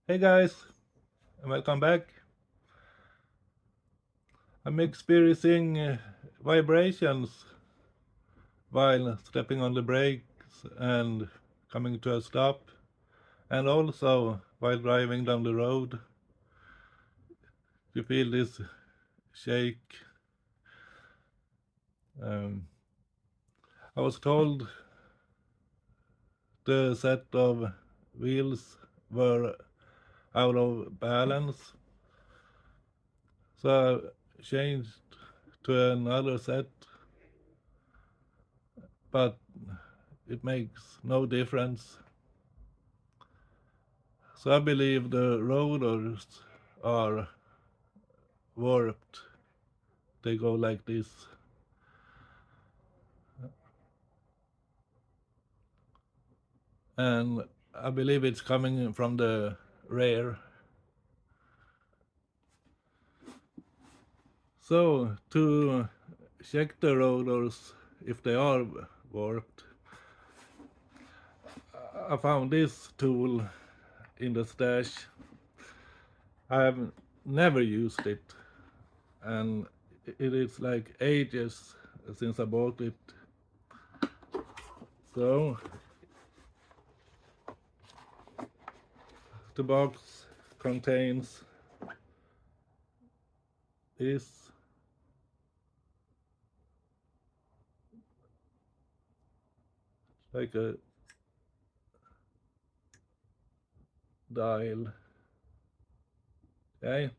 Hey guys, and welcome back. I'm experiencing vibrations while stepping on the brakes and coming to a stop, and also while driving down the road. You feel this shake. I was told the set of wheels were out of balance, so I changed to another set, but it makes no difference. So I believe the rotors are warped. They go like this. And I believe it's coming from the rear. So to check the rotors if they are warped, I found this tool in the stash. I have never used it, and it is like ages since I bought it. So the box contains this like a dial. Okay,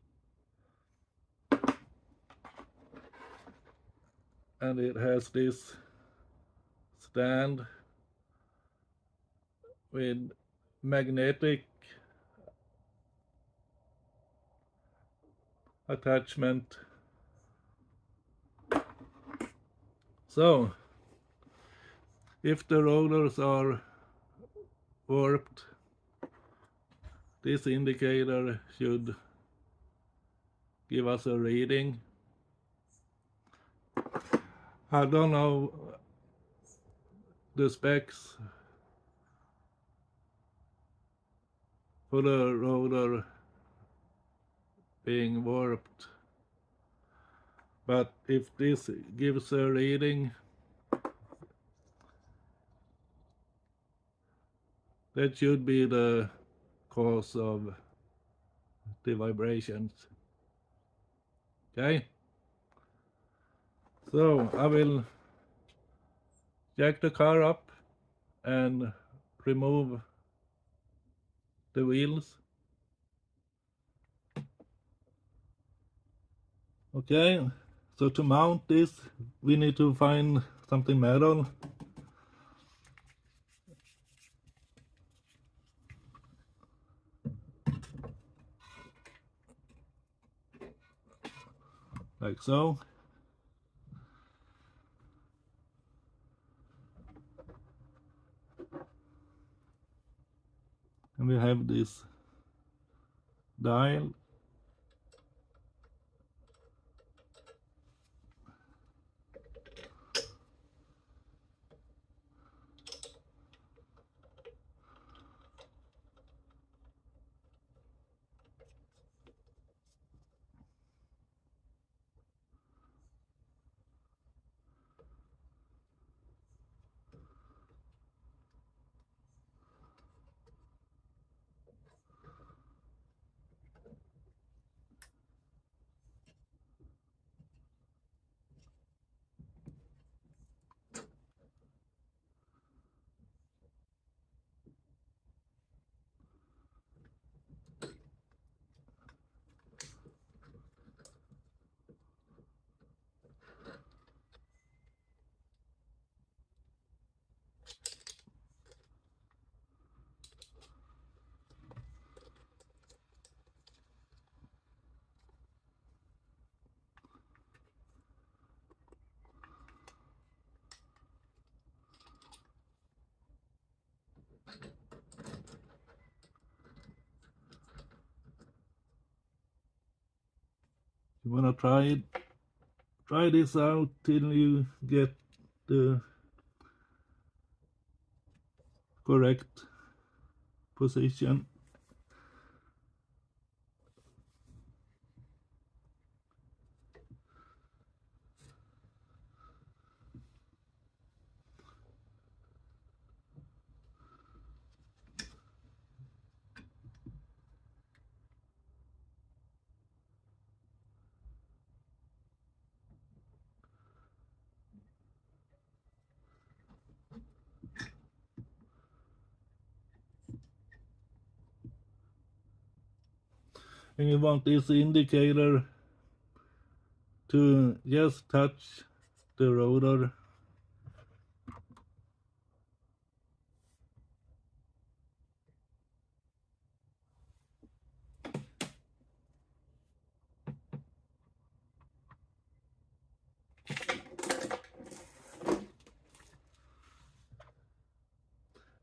and it has this stand with magnetic attachment. So if the rotors are warped, this indicator should give us a reading. I don't know the specs for the rotor being warped, but if this gives a reading, that should be the cause of the vibrations. Okay, so I will jack the car up and remove the wheels. Okay, so to mount this we need to find something metal. Like so. And we have this dial. You wanna try this out till you get the correct position. And you want this indicator to just touch the rotor.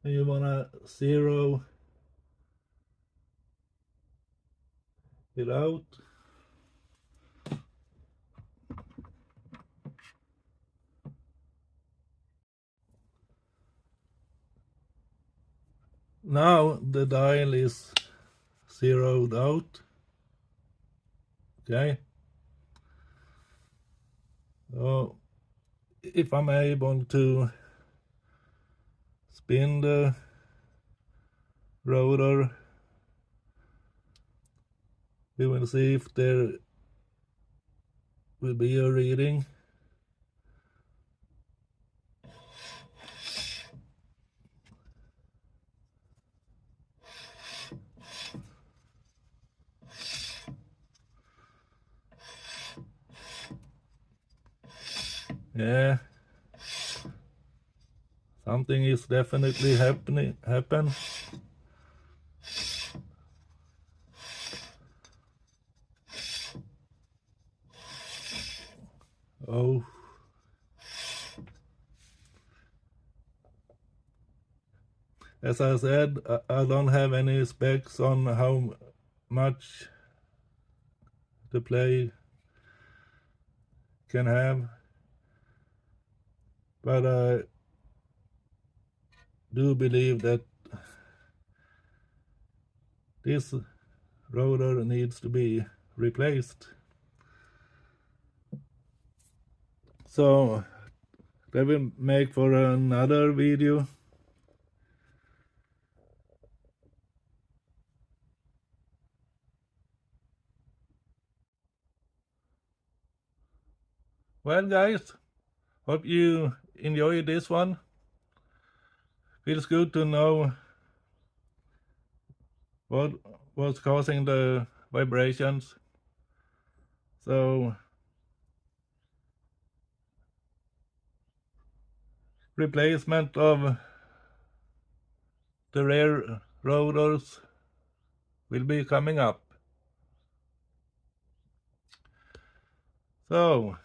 And you wanna zero it out. Now the dial is zeroed out. Okay. So if I'm able to spin the rotor, we will see if there will be a reading. Yeah, something is definitely happen. Oh, as I said, I don't have any specs on how much the play can have, but I do believe that this rotor needs to be replaced. So that will make for another video. Well guys, hope you enjoyed this one. Feels good to know what was causing the vibrations. So replacement of the rear rotors will be coming up. So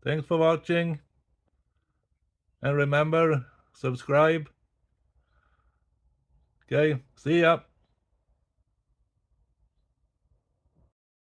thanks for watching, and remember, subscribe. Okay, see ya.